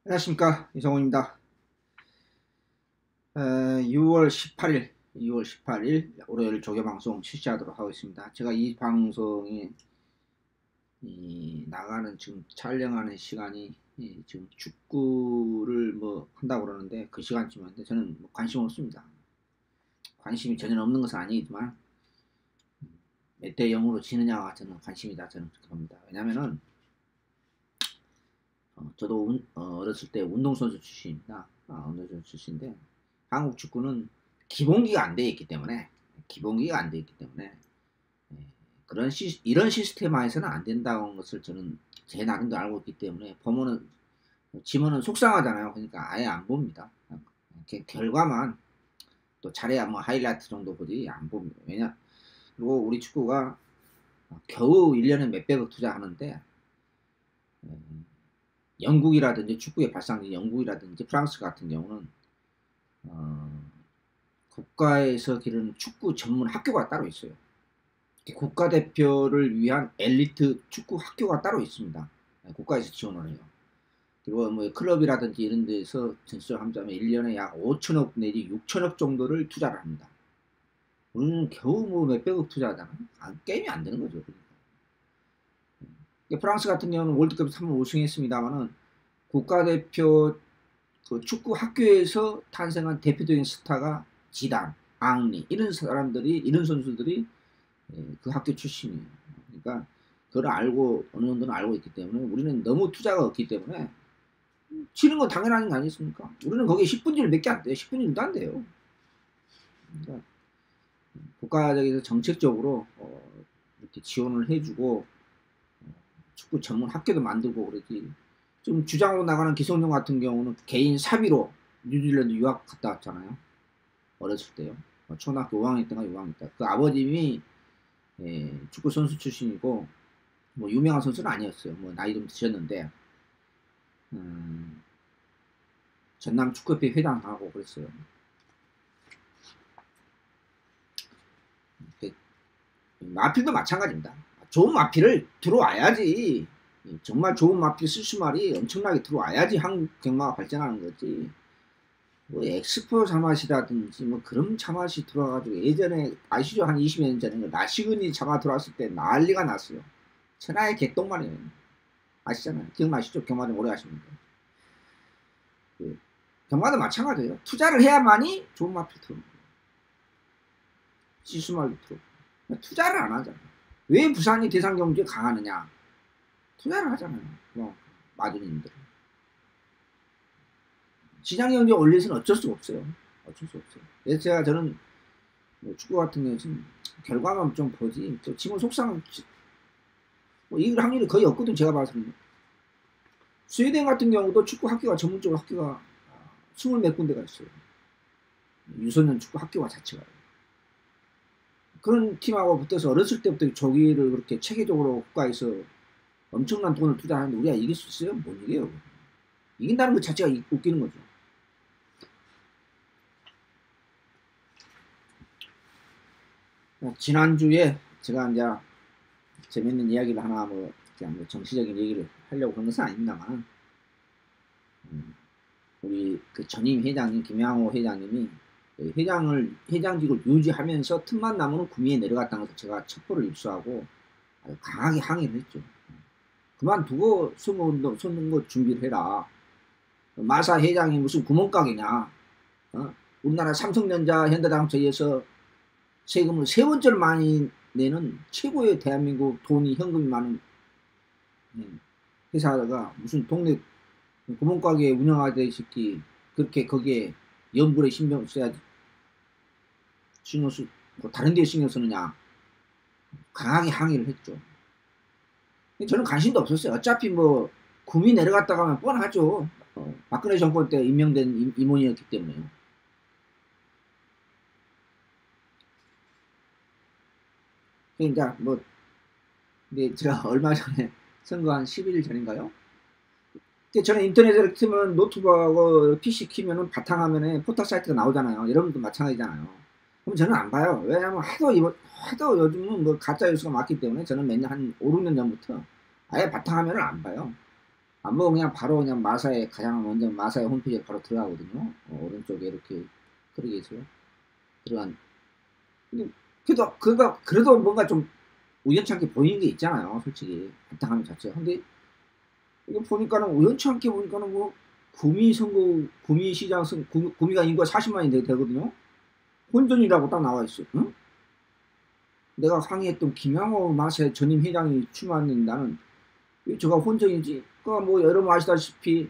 안녕하십니까, 이성훈입니다. 6월 18일 월요일 조교방송 실시하도록 하겠습니다. 제가 이 방송에 나가는 지금 촬영하는 시간이 지금 축구를 뭐 한다고 그러는데 그 시간쯤인데 저는 뭐 관심 없습니다. 관심이 전혀 없는 것은 아니지만 몇 대 0으로 지느냐가 저는 관심이다, 저는 그렇게 봅니다. 왜냐면은 저도 어렸을 때 운동선수 출신입니다. 운동선수 출신인데 한국 축구는 기본기가 안 돼 있기 때문에 예, 이런 시스템 하에서는 안 된다는 것을 저는 제 나름도 알고 있기 때문에 보면은 지면은 속상하잖아요. 그러니까 아예 안 봅니다. 결과만 또 잘해야 뭐 하이라이트 정도 보지 안 봅니다. 그리고 우리 축구가 겨우 1년에 몇백억 투자하는데 영국이라든지 축구의 발상지 영국이라든지 프랑스 같은 경우는 국가에서 기르는 축구 전문 학교가 따로 있어요. 국가대표를 위한 엘리트 축구 학교가 따로 있습니다. 국가에서 지원을 해요. 그리고 뭐 클럽이라든지 이런 데서 전시하자면 1년에 약 5천억 내지 6천억 정도를 투자를 합니다. 우리는 겨우 뭐 몇백억 투자하잖아요. 게임이 안 되는 거죠. 프랑스 같은 경우는 월드컵에서 3번 우승했습니다만은 국가대표 그 축구 학교에서 탄생한 대표적인 스타가 지단, 앙리 이런 선수들이 그 학교 출신이에요. 그러니까 그걸 알고 어느 정도는 알고 있기 때문에 우리는 너무 투자가 없기 때문에 치는 건 당연한 거 아니겠습니까? 우리는 거기에 10분질 몇 개 안 돼요. 10분질도 안 돼요. 그러니까 국가적에서 정책적으로 이렇게 지원을 해주고 축구 전문 학교도 만들고 그러지. 좀 주장으로 나가는 기성용 같은 경우는 개인 사비로 뉴질랜드 유학 갔다 왔잖아요. 어렸을 때요. 초등학교 5학년 때가 6학년 때. 그 아버님이 축구 선수 출신이고 뭐 유명한 선수는 아니었어요. 뭐 나이 좀 드셨는데 전남 축구협회 회장하고 그랬어요. 마필도 마찬가지입니다. 좋은 마필을 들어와야지. 정말 좋은 마필 실수말이 엄청나게 들어와야지 한국 경마가 발전하는 거지. 뭐 엑스포 자맛이라든지 뭐 그런 자맛이 들어와가지고 예전에 아시죠? 한 20년 전에 나시근이 자맛 들어왔을 때 난리가 났어요. 천하의 개똥말이에요. 아시잖아요. 기억나시죠? 경마 좀 오래 하시는데. 그 경마도 마찬가지예요. 투자를 해야만이 좋은 마필 들어옵니다. 실수말도 들어오고. 투자를 안 하잖아요. 왜 부산이 대상경주에 강하느냐? 투자를 하잖아요. 뭐 마주님들. 시장경제 올려서는 어쩔 수 없어요. 어쩔 수 없어요. 그래서 저는 뭐 축구 같은 경우는 결과만 좀 보지 또 지금 속상한 뭐 이길 확률이 거의 없거든. 제가 봐서는. 스웨덴 같은 경우도 축구 학교가 전문적으로 학교가 20몇 군데가 있어요. 유소년 축구 학교가 자체가. 그런 팀하고 붙어서 어렸을 때부터 조기를 그렇게 체계적으로 국가에서 엄청난 돈을 투자하는데 우리가 이길 수 있어요? 못 이겨요. 이긴다는 것 자체가 웃기는 거죠. 지난주에 제가 이제 재밌는 이야기를 하나 그냥 정치적인 얘기를 하려고 그런 것은 아닙니다만 우리 그 전임 회장님 김양호 회장님이 회장직을 유지하면서 틈만 나면 구미에 내려갔다는 것을 제가 첩보를 입수하고 아주 강하게 항의를 했죠. 그만두고 선거 준비를 해라. 마사 회장이 무슨 구멍가게냐. 우리나라 삼성전자 현대자동차에서 세금을 세 번째로 많이 내는 최고의 대한민국 돈이 현금이 많은 회사가 무슨 동네 구멍가게 운영하듯이 그렇게 거기에 연불에 신경 써야지 신경 쓰고 다른 데에 신경 쓰느냐. 강하게 항의를 했죠. 저는 관심도 없었어요. 어차피 뭐 구미 내려갔다 가면 뻔하죠. 박근혜 정권 때 임명된 임원이었기 때문에요. 그러니까 뭐 근데 제가 얼마 전에 선거 한 10일 전인가요? 저는 인터넷을 키면 노트북하고 PC 키면은 바탕화면에 포털 사이트가 나오잖아요. 여러분도 마찬가지잖아요. 그럼 저는 안 봐요. 왜냐하면 하도 요즘은 뭐 가짜 뉴스가 많기 때문에 저는 몇 년 한 5, 6년 전부터 아예 바탕화면을 안 봐요. 안 보고 그냥 바로 그냥 마사에 가장 먼저 마사의 홈페이지에 바로 들어가거든요. 오른쪽에 이렇게 그러게 있어요. 들어간. 근데 그래도 뭔가 좀 우연찮게 보이는 게 있잖아요. 솔직히 바탕화면 자체가. 근데 이거 보니까는 우연찮게 보니까는 뭐 구미 선거, 구미 시장 선, 구미가 인구가 40만이 되거든요. 혼전이라고 딱 나와 있어요. 응? 내가 항의했던 김양호 마세 전임 회장이 출마하는 나는 왜 저가 혼전이지? 그러니까 뭐 여러분 아시다시피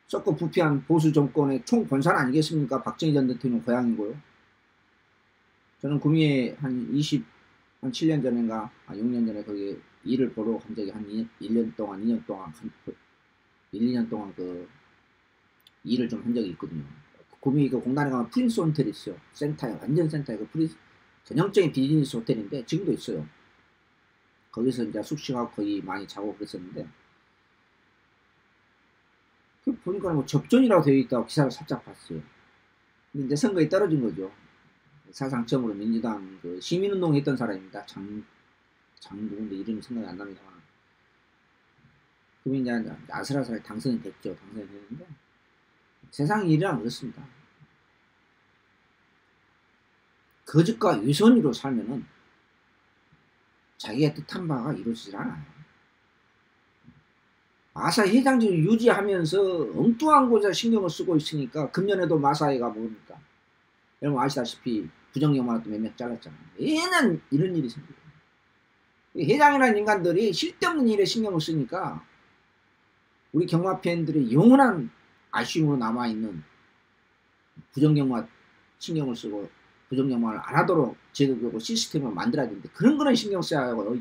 썩고 부패한 보수 정권의 총본산 아니겠습니까? 박정희 전 대통령 고향이고요. 저는 구미에 한 7년 전인가 6년 전에 거기 일을 보러 간 적이 한 1년 동안 2년 동안 1, 2년 동안 그 일을 좀 한 적이 있거든요. 구미 그 공단에 가면 프린스 호텔이 있어요. 센터에 완전 센터에 그 프린스 전형적인 비즈니스 호텔인데 지금도 있어요. 거기서 이제 숙식하고 거의 많이 자고 그랬었는데 그 보니까 뭐 접전이라고 되어 있다고 기사를 살짝 봤어요. 근데 이제 선거에 떨어진 거죠. 사상 처음으로 민주당 그 시민운동 했던 사람입니다. 장군데 이름이 생각이 안 납니다만. 그분이 이제 아슬아슬하게 당선이 됐죠. 당선이 됐는데 세상 일이란 그렇습니다. 거짓과 위선으로 살면은 자기가 뜻한 바가 이루어지질 않아요. 마사 회장직을 유지하면서 엉뚱한 곳에 신경을 쓰고 있으니까 금년에도 마사회가 뭡니까? 여러분 아시다시피 부정영화도 몇 명 잘랐잖아요. 얘는 이런 일이 생겨요. 회장이라는 인간들이 쓸데없는 일에 신경을 쓰니까 우리 경마 팬들의 영원한 아쉬움으로 남아있는 부정영화 신경을 쓰고 부정영화를 안 하도록 제도적으로 시스템을 만들어야 되는데 그런 거는 신경 써야 하고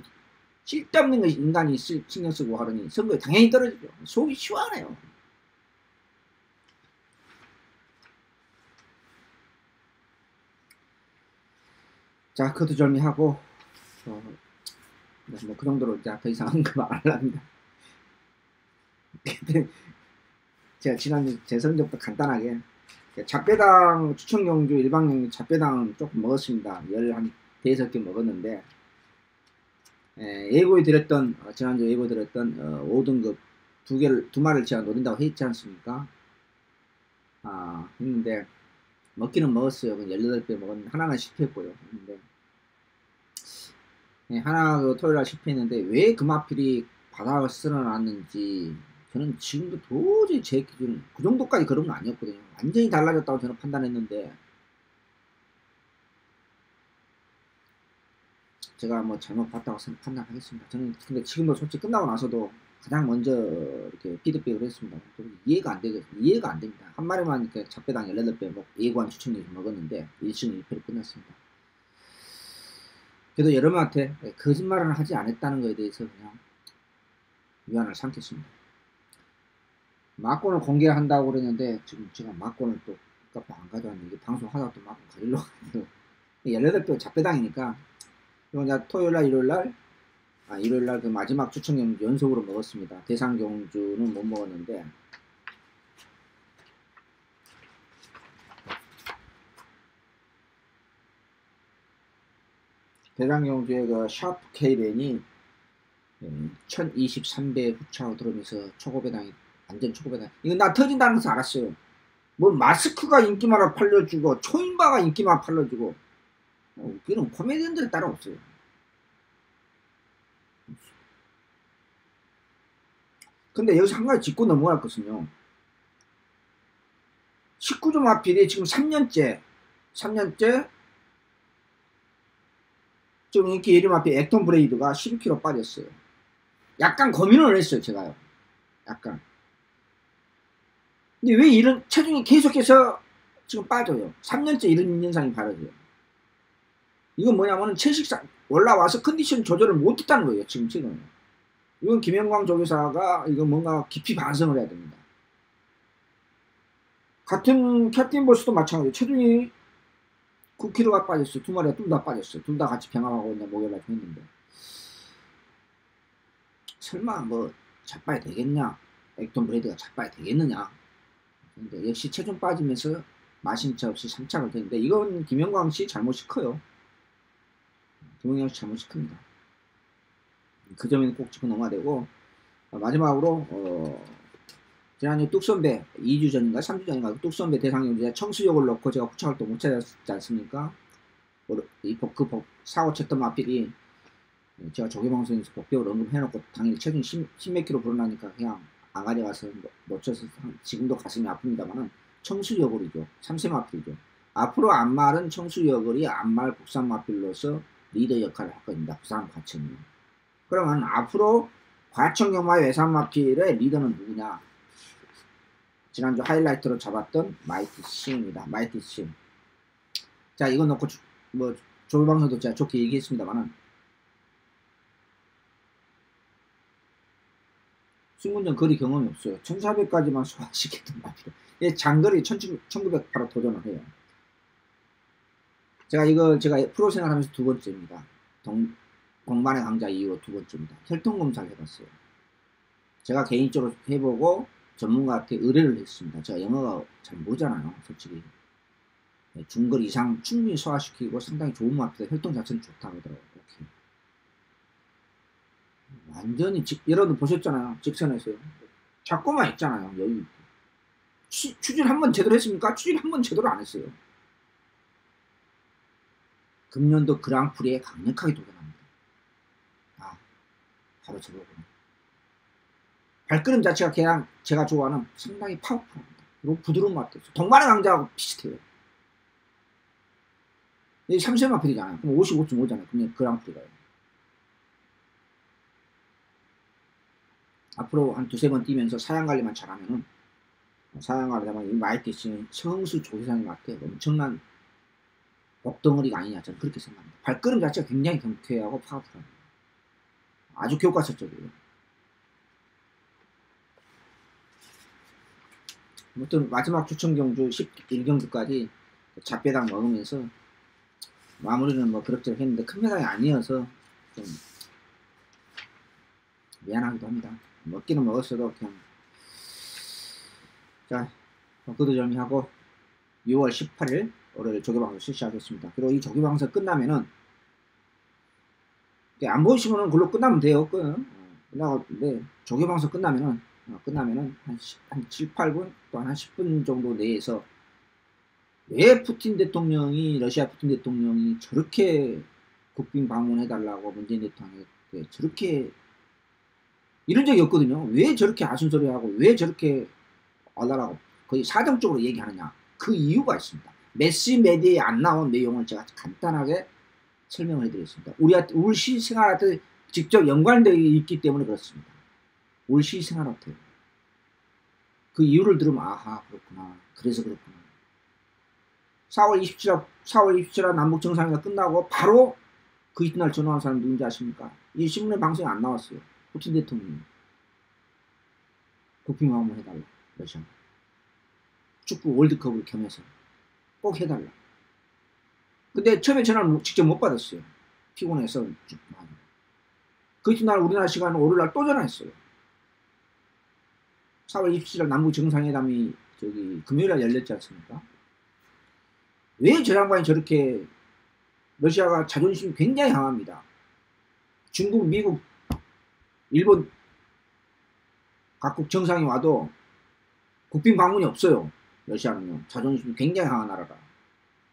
쓸데없는 거 인간이 신경 쓰고 하더니 선거에 당연히 떨어지죠. 속이 시원해요. 자, 그것도 뭐 그 정도로 이제 더 이상 언급 안 하랍니다. 제가 지난주 제 성적도 간단하게 잡배당 추천경주 일방경주 잡배당 조금 먹었습니다. 한 5개 먹었는데 예고해 드렸던 지난주 예고 드렸던 5등급 두 마리를 제가 노린다고 했지 않습니까? 했는데 먹기는 먹었어요. 18배 먹었는데 하나는 실패했고요. 했는데 하나 그 토요일날 실패했는데 왜 금화필이 바닥을 쓸어놨는지 저는 지금도 도저히 제 기준은 그 정도까지 그런 건 아니었거든요. 완전히 달라졌다고 저는 판단했는데 제가 뭐 잘못 봤다고 판단하겠습니다. 저는 근데 지금도 솔직히 끝나고 나서도 가장 먼저 이렇게 피드백을 했습니다. 이해가 안 됩니다. 한 마리만 이렇게 잡배당 18배 먹고 예고한 추천을 먹었는데 1승 1패로 끝났습니다. 그래도 여러분한테 거짓말을 하지 않았다는 것에 대해서 그냥 위안을 삼겠습니다. 막권을 공개한다고 그랬는데 지금 제가 막권을 또 안 가져왔는데 방송하다가 또 막권 가지려고 해요. 18배 잡배당이니까 그리고 이제 토요일날 일요일날 그 마지막 추천경주 연속으로 먹었습니다. 대상경주는 못 먹었는데 대상경주의 그 샤프 K벤이 1023배 후차로 들어오면서 초고배당이 완전 초고배당. 이건 나 터진다는 것을 알았어요. 뭐 마스크가 인기만 팔려주고 초인바가 인기만 팔려주고 웃기는 코미디언들이 따로 없어요. 근데 여기서 한 가지 짚고 넘어갈 것은요. 19조 마필이 지금 3년째 지금 인기 1위 마필 액톤 브레이드가 12kg 빠졌어요. 약간 고민을 했어요. 제가요. 약간. 근데 왜 이런 체중이 계속해서 지금 빠져요. 3년째 이런 현상이 벌어져요. 이건 뭐냐면은 채식상 올라와서 컨디션 조절을 못했다는 거예요. 지금. 이건 김영광 조교사가 이거 뭔가 깊이 반성을 해야 됩니다. 같은 캡틴 보스도 마찬가지예요. 체중이 9kg가 빠졌어요. 두 마리가 둘 다 빠졌어요. 둘 다 같이 병합하고 이제 목요일날 했는데 설마 뭐 잡아야 되겠냐? 액톤 브레이드가 잡아야 되겠느냐? 근데 역시 체중 빠지면서 마심차 없이 3착을 했는데 이건 김영광 씨 잘못이 커요. 김영광 씨 잘못이 큽니다. 그 점에는 꼭 짚고 넘어야 되고 마지막으로 지난주 뚝선배 2주 전인가 3주 전인가 뚝선배 대상경제 청수역을 놓고 제가 후착을 또 못 찾았지 않습니까? 그 사고 쳤던 마필이 제가 조개방송에서 복벽을 언급해놓고 당연히 체중 10몇 킬로 불어나니까 그냥 안 가져가서 놓쳐서 지금도 가슴이 아픕니다만은 청수여골이죠. 3세 마필이죠. 앞으로 안말은 청수여골이 안말 국산 마필로서 리더 역할을 할 겁니다. 부산 과천이. 그러면 앞으로 과천경마의 외산 마필의 리더는 누구냐? 지난주 하이라이트로 잡았던 마이티 싱입니다. 마이티 싱. 자, 이거 놓고 조별방송도 제가 좋게 얘기했습니다만은 승문전 거리 경험이 없어요. 1400까지만 소화시켰던 마필. 예, 장거리 1900 바로 도전을 해요. 제가 프로 생활하면서 두 번째입니다. 동반의 강자 이후로 두 번째입니다. 혈통검사를 해봤어요. 제가 개인적으로 해보고 전문가한테 의뢰를 했습니다. 제가 영어가 잘 모르잖아요. 솔직히. 중거리 이상 충분히 소화시키고 상당히 좋은 마필, 혈통 자체는 좋다고 하더라고요. 이렇게. 완전히 여러분 보셨잖아요. 직선에서요. 잡고만 있잖아요. 여유. 추진 한번 제대로 했습니까? 추진 한번 제대로 안 했어요. 금년도 그랑프리에 강력하게 도전합니다. 아, 바로 저거구나. 발걸음 자체가 그냥 제가 좋아하는 상당히 파워풀합니다. 그리고 부드러운 것 같아요. 동반의 강자하고 비슷해요. 이게 3세 마필이잖아요. 그럼 55.5잖아요. 그냥 그랑프리가요. 앞으로 한 두세 번 뛰면서 사양관리만 잘하면은 사양관리하면 이 마이티싱은 성수 조회상인 것 같아요. 엄청난 목덩어리가 아니냐 저는 그렇게 생각합니다. 발걸음 자체가 굉장히 경쾌하고 파워풀합니다. 아주 교과서적이에요. 아무튼 마지막 추천 경주 11경주까지 잡배당 먹으면서 마무리는 뭐 그럭저럭 했는데 큰 배당이 아니어서 좀 미안하기도 합니다. 먹기는 먹었어도 그냥 자 그도 정리하고 6월 18일 월요일 조개방송 실시하겠습니다. 그리고 이 조개방송 끝나면은 안 보이시면은 그걸로 끝나면 돼요. 끝나는데 조개방송 끝나면은 한 7, 8분 또 한 10분 정도 내에서 왜 푸틴 대통령이 러시아 푸틴 대통령이 저렇게 국빈 방문해달라고 문재인 대통령한테 저렇게 이런 적이 없거든요. 왜 저렇게 아순소리하고 왜 저렇게 와달라고 거의 사정적으로 얘기하느냐. 그 이유가 있습니다. 매스 메디어에 안 나온 내용을 제가 간단하게 설명을 해드리겠습니다. 우리 시생활한테 직접 연관되어 있기 때문에 그렇습니다. 우리 시생활한테 그 이유를 들으면 아하 그렇구나. 그래서 그렇구나. 4월 27일 남북 정상회담 끝나고 바로 그 이튿날 전화한 사람 누군지 아십니까? 이 신문에 방송에 안 나왔어요. 푸틴 대통령이 국빈 방문 해달라. 러시아 축구 월드컵을 겸해서 꼭 해달라. 근데 처음에 전화를 직접 못 받았어요. 피곤해서 그 이튿날 우리나라 시간 월요일날 또 전화했어요. 4월 27일 남북 정상회담이 금요일날 열렸지 않습니까? 왜 저 양반이 저렇게 러시아가 자존심이 굉장히 강합니다. 중국, 미국, 일본 각국 정상이 와도 국빈 방문이 없어요. 러시아는요. 자존심이 굉장히 강한 나라라.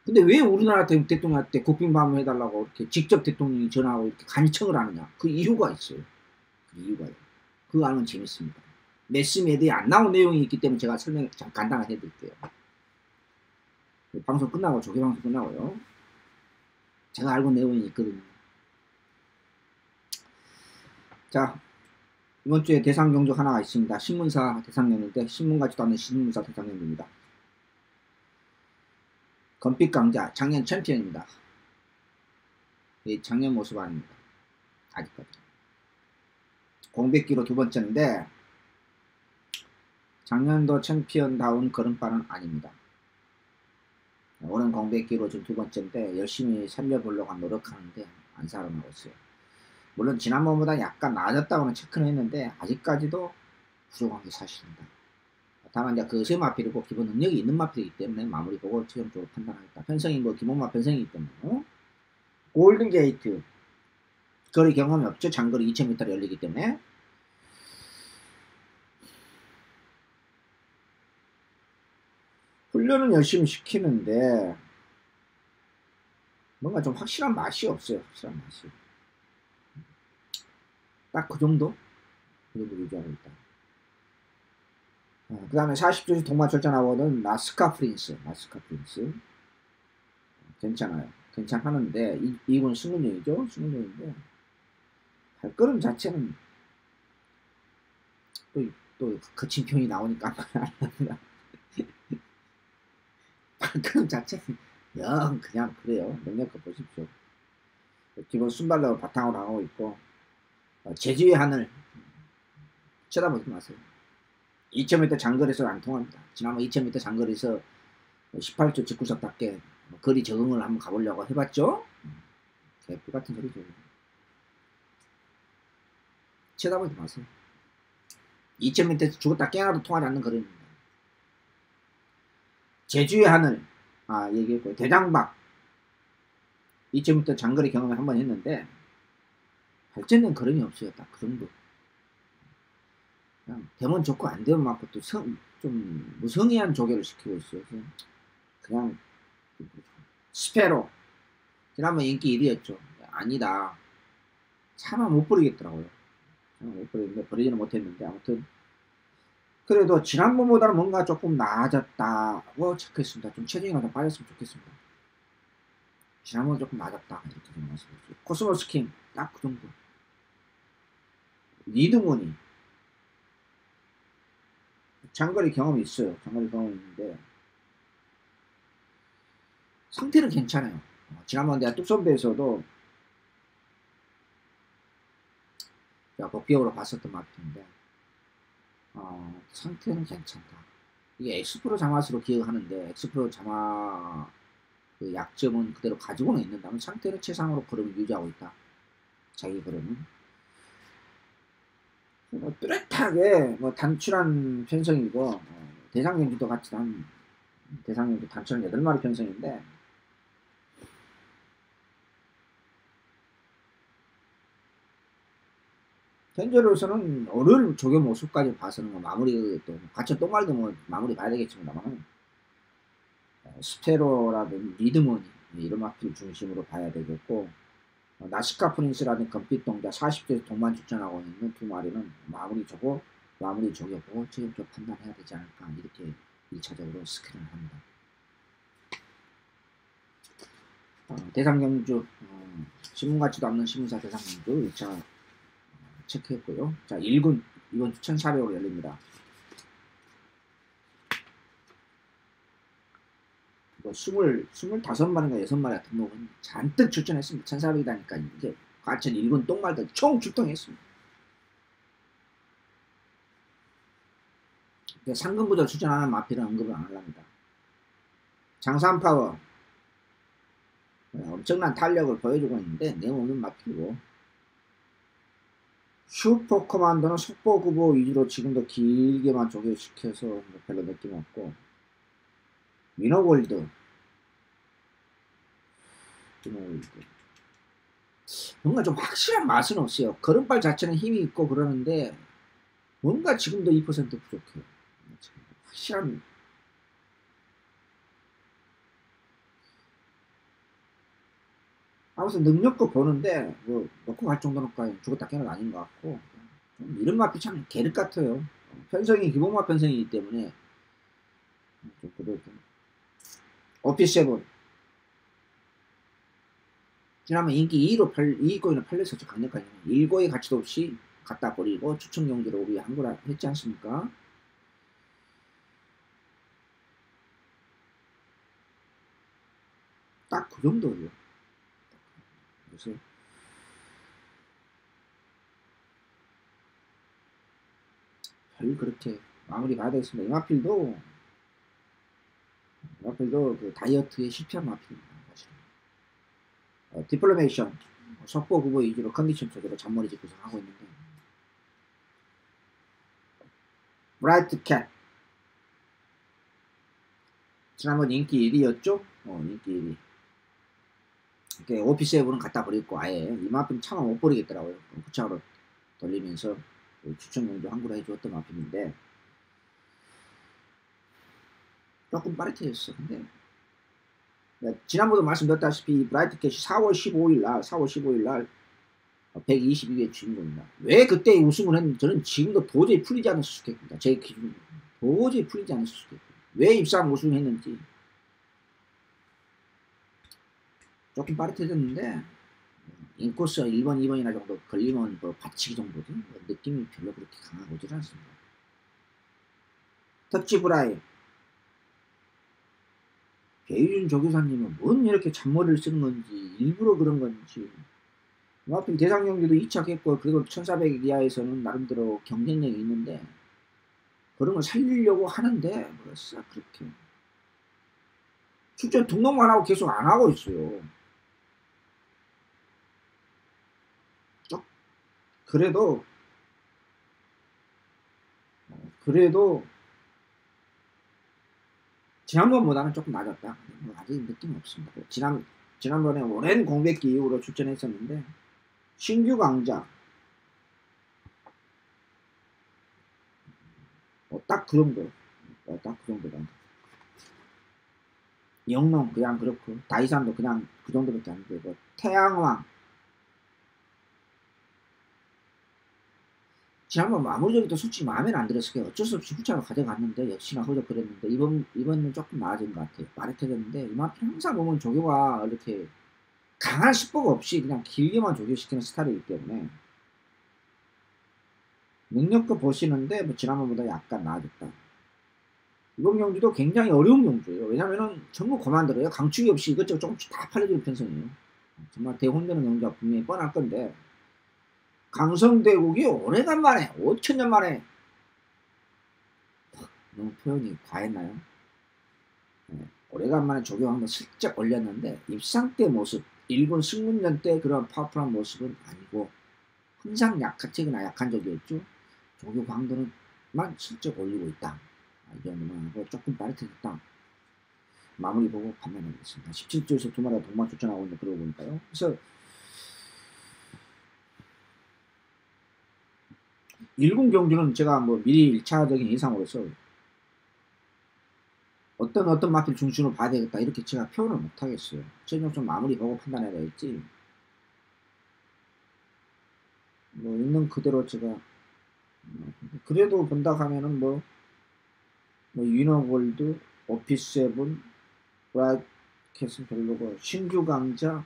근데 왜 우리나라 대통령한테 국빈 방문해달라고 이렇게 직접 대통령이 전화하고 이렇게 간청을 하느냐. 그 이유가 있어요. 그 이유가요. 그거 알면 재밌습니다. 매스메디어에 안 나온 내용이 있기 때문에 제가 설명 간단하게 해드릴게요. 방송 끝나고 조개방송 끝나고요. 제가 알고 내용이 있거든요. 자 이번 주에 대상 경주 하나가 있습니다. 신문사 대상 경주인데 신문 같지도 않은 신문사 대상 경주입니다. 건빛 강자 작년 챔피언입니다. 이 작년 모습 아닙니다. 아직까지 공백기로 두 번째인데 작년도 챔피언다운 걸음발은 아닙니다. 올해는 공백기로 지금 두 번째인데 열심히 살려보려고 노력하는데 안 살아나고 있어요. 물론 지난번보다 약간 나아졌다고는 체크는 했는데 아직까지도 부족한 게 사실입니다. 다만 이제 그 세 마필이고 기본 능력이 있는 마필이기 때문에 마무리 보고 최종적으로 판단하겠다. 편성이 기본마 편성이기 때문에 골든 게이트 거리 경험이 없죠. 장거리 2000m를 열리기 때문에 훈련은 열심히 시키는데 뭔가 좀 확실한 맛이 없어요. 확실한 맛이. 딱 그 정도? 그 정도 유지하고 있다. 그 다음에 40조지 동반 출전하고는 나스카 프린스. 괜찮아요. 괜찮하는데, 이분 승문용이죠? 승문용인데, 발걸음 자체는 또 거친 표현이 나오니까 발걸음 자체는 영 그냥 그래요. 능력껏 보십시오. 기본 순발력을 바탕으로 하고 있고, 제주의 하늘 쳐다보지 마세요. 2000m 장거리에서 안 통합니다. 지난번 2000m 장거리에서 18초 직구석답게 거리 적응을 한번 가보려고 해봤죠? 개뿔 같은 소리죠. 쳐다보지 마세요. 2000m에서 죽었다 깨어나도 통하지 않는 거리입니다. 제주의 하늘, 얘기했고요. 대장박, 2000m 장거리 경험을 한번 했는데, 발전된 걸음이 없어요. 딱 그 정도. 그냥 되면 좋고 안 되면 맞고 또 좀 무성의한 조개를 시키고 있어요. 그냥 스페로 지난번 인기 1위였죠. 아니다. 차마 못 버리겠더라고요. 차마 못 버리는데 버리지는 못했는데 아무튼 그래도 지난번보다는 뭔가 조금 나아졌다고 체크했습니다. 좀 체중이 좀 빠졌으면 좋겠습니다. 지난번 조금 나아졌다 이렇게 좀 말씀드렸어요. 코스모스 킹 딱 그 정도. 리드문이 장거리 경험이 있어요. 장거리 경험이 있는데 상태는 괜찮아요. 지난번 내가 뚝선배에서도 복귀적으로 봤었던 마트인데 상태는 괜찮다. 이게 엑스프로 자맛으로 기억하는데 엑스프로 자맛 그 약점은 그대로 가지고는 있는다면 상태는 최상으로 걸음을 유지하고 있다. 자기 걸음은 뚜렷하게 단출한 편성이고 대상경주도 같이 한 대상경주 단출한 8마리 편성인데 현재로서는 오늘 조교 모습까지 봐서는 마무리 또 과천 똥말도 마무리 봐야 되겠지만은 스페로라든지 리드머니 이런 마필 중심으로 봐야 되겠고 나시카 프린스라는 금빛 동자 40대에서 동반 출전하고 있는 두 마리는 마무리 조교고 최종적 판단해야 되지 않을까 이렇게 1차적으로 스크린을 합니다. 대상경주 신문 같지도 않는 신문사 대상경주 1차 체크했고요. 자 1군 이번 주 1400으로 열립니다. 뭐 25마리인가 6마리가 등록은 잔뜩 출전했습니다. 1400이다니까 이게 과천 1군 똥말들 총 출동했습니다. 상근구절 출전하는 마필은 언급을 안 하랍니다. 장산파워 엄청난 탄력을 보여주고 있는데 내용은 마필이고 슈퍼커만더는 속보구보 위주로 지금도 길게만 조교시켜서 별로 느낌 없고 위너골드 뭔가 좀 확실한 맛은 없어요. 걸음발 자체는 힘이 있고 그러는데 뭔가 지금도 2% 부족해요. 확실한 아무튼 능력껏 보는데 뭐 놓고 갈 정도는 죽었다 깨는 아닌 것 같고 좀 이런 맛이 참 계륵 같아요. 편성이 기본맛 편성이기 때문에 좀 그래도 오피7 지난번 인기 2위권으로 팔렸었죠. 강력하게 1고의 가치도 없이 갖다 버리고 추천 경기로 우리 한거라 했지 않습니까? 딱 그 정도예요. 그래서 별 그렇게 마무리 봐야 되겠습니다. 이마필도 그 다이어트에 실패한 마필입니다. 사실은. 디플로메이션 속보 구보 위주로 컨디션 조절로 잔머리 짚고 하고 있는데 브라이트 캣 지난번 인기 1위였죠? 인기 1위. 이렇게 오피7은 갖다 버리고 아예 이마필 차마 못 버리겠더라고요. 후차로 돌리면서 추천 경도 항구를 해주었던 마필인데 조금 빠릿해졌어. 근데 지난번도 말씀드렸다시피 브라이트 캐시 4월 15일 날 122개 주인공입니다. 왜 그때 우승을 했는지 저는 지금도 도저히 풀리지 않을 수있겠습니다. 제 기준으로 도저히 풀리지 않을 수있겠습니다. 왜 입상 우승했는지 조금 빠릿해졌는데 인코스 1번, 2번이나 정도 걸리면 뭐 받치기 정도지 느낌이 별로 그렇게 강하고질 않습니다. 특집 브라이 배유준 조교사님은 뭔 이렇게 잔머리를 쓰는 건지 일부러 그런 건지 하필 대상 경기도 2차 했고 그래도 1400 이하에서는 나름대로 경쟁력이 있는데 그런 걸 살리려고 하는데 뭐였어 그렇게 출전 등록만 하고 계속 안 하고 있어요. 그래도 지난번보다는 조금 낮았다. 뭐 아직 느낌이 없습니다. 지난번에 오랜 공백기 이후로 출전했었는데 신규 강자 딱 그 정도 딱 그 정도다. 영롱 그냥 그렇고 다이산도 그냥 그 정도밖에 안 되고 태양왕 지난번 마무리적으로 솔직히 마음에는 안 들었을 게 어쩔 수 없이 후차로 가져갔는데 역시나 허접그랬는데 이번은 조금 나아진 것 같아요. 빠릿해졌는데 이만큼 항상 보면 조교가 이렇게 강한 스포가 없이 그냥 길게만 조교시키는 스타일이기 때문에 능력도 보시는데 뭐 지난번보다 약간 나아졌다. 이번 경주도 굉장히 어려운 경주예요. 왜냐면은 전부 고만들어요. 강축이 없이 이것저것 조금씩 다 팔려주는 편성이에요. 정말 대혼되는 경주가 분명히 뻔할 건데 강성대국이 오래간만에 5천년 만에 너무 표현이 과했나요? 오래간만에 조교 한번 슬쩍 올렸는데 입상 때 모습 일본 승문전 때 그런 파워풀한 모습은 아니고 항상 약하거나 약한 적이었죠. 조교 강도는만 슬쩍 올리고 있다. 이 정도만 하고 조금 빠릿해졌다. 마무리 보고 판단하겠습니다. 17조에서 두 마리가 동반 출전하고 있는 그러고 보니까요. 그래서 1군 경주는 제가 뭐 미리 1차적인 예상으로서 어떤 마필 중심으로 봐야 되겠다 이렇게 제가 표현을 못하겠어요. 최종 좀 마무리 보고 판단해야 될지 뭐 있는 그대로 제가 그래도 본다 하면은 뭐 위너골드, 오피스7, 브라이캐슬 별로고 신규 강자,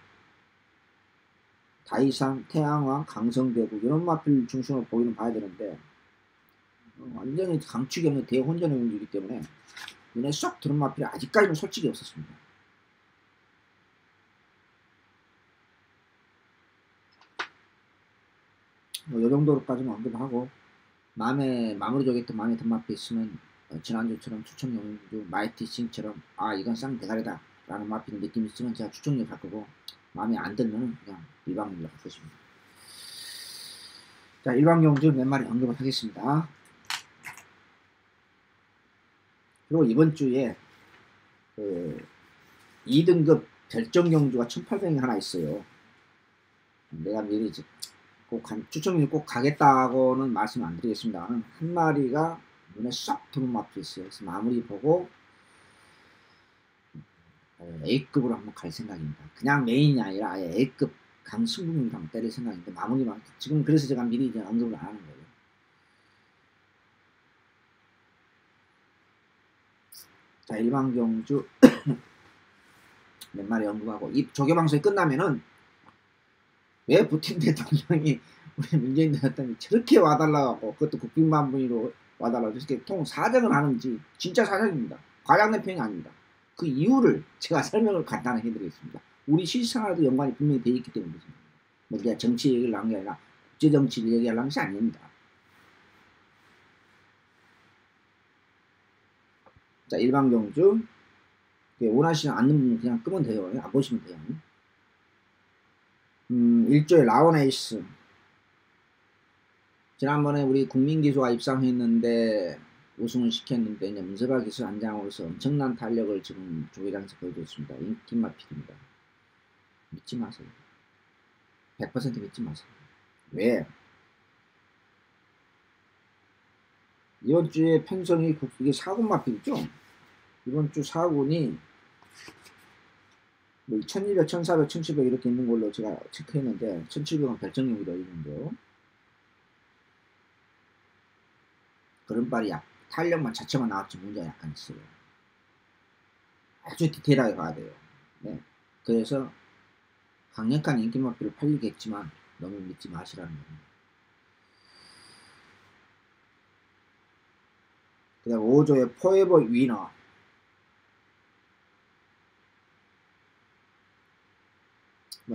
다이상, 태양왕, 강성대국 이런 마필 중심으로 보이는 봐야 되는데 완전히 강축이 없는 대혼전의 경주이기 때문에 눈에 쏙 드는 마필이 아직까지는 솔직히 없었습니다. 뭐 이 정도로까지만 언급하고 마무리 적했던 마음에 든 마필 있으면 지난주처럼 추천 경주 마이티 싱처럼 이건 쌍 대가리다 라는 마필 느낌이 있으면 제가 추천력 할 거고 마음에 안 들면 그냥 일반경주 할 것입니다. 자, 일반경주 몇 마리 언급을 하겠습니다. 그리고 이번 주에 2등급 별정경주가 1800이 하나 있어요. 내가 미리 추천이 꼭 가겠다고는 말씀 안 드리겠습니다만 한 마리가 눈에 쏙 드는 마필이 있어요. 그래서 마무리 보고 A급으로 한번 갈 생각입니다. 그냥 메인이 아니라 아예 A급 강승부를 한번 때릴 생각인데 마무리만 지금 그래서 제가 미리 이제 언급을 안 하는 거예요. 자, 일반 경주 몇 마리 언급하고 이 조교방송이 끝나면은 왜 부틴 대통령이 우리 문재인 대통령이 저렇게 와달라고 그것도 국빈반분위로 와달라고 저렇게 통 사정을 하는지 진짜 사정입니다. 과장된 표현이 아닙니다. 그 이유를 제가 설명을 간단하게 해드리겠습니다. 우리 실생활에도 연관이 분명히 되어 있기 때문에 뭐 그냥 정치 얘기를 하는 게 아니라 국제정치를 얘기하려는 것이 아닙니다. 자, 일반 경주 원하시는 않는 분은 그냥 끄면 돼요. 안 보시면 돼요. 1조의 라온에이스 지난번에 우리 국민기수가 입상했는데 우승을 시켰는데 이제 문세발 기술 안장으로서 엄청난 탄력을 지금 조회장에서 보여주고 있습니다. 인기마필입니다. 믿지 마세요. 100% 믿지 마세요. 왜? 이번 주에 편성이 이게 4군 마필이죠? 이번 주 4군이 뭐 1200, 1400, 1700 이렇게 있는 걸로 제가 체크했는데 1700은 결정력이 되어 있는데요. 그런발이 탄력만 자체만 나왔지 문제가 약간 있어요. 아주 디테일하게 가야 돼요. 네. 그래서 강력한 인기마피를 팔리겠지만 너무 믿지 마시라는 겁니다. 그 다음 5조의 포에버 위너.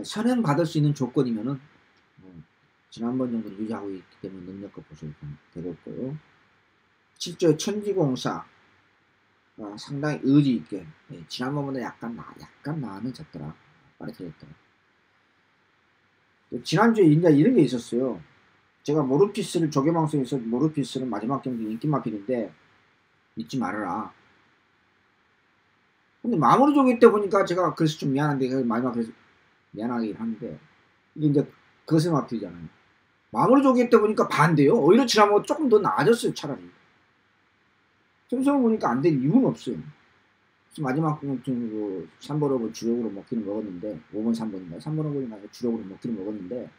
선행 받을 수 있는 조건이면은 지난번 정도는 유지하고 있기 때문에 능력껏 보셔도 되겠고요. 7조의 천지공사. 상당히 의지 있게 지난번보다 약간 나는 졌더라. 빠르게했더라. 지난주에 이제 이런 게 있었어요. 제가 모르피스를 조개방송에서 모르피스는 마지막 경기 인기마필인데 믿지 말아라. 근데 마무리 조개 때 보니까 제가 그래서 좀 미안한데 마지막 그래서 미안하긴 한데 이게 이제 거스마필이잖아요. 마무리 조개 때 보니까 반대요. 오히려 지난번 조금 더 나아졌어요. 차라리. 점수를 보니까 안 될 이유는 없어요. 마지막 그 3번업을 주력으로 먹기는 먹었는데 5번 3번인가 3번업을 주력으로 먹기는 먹었는데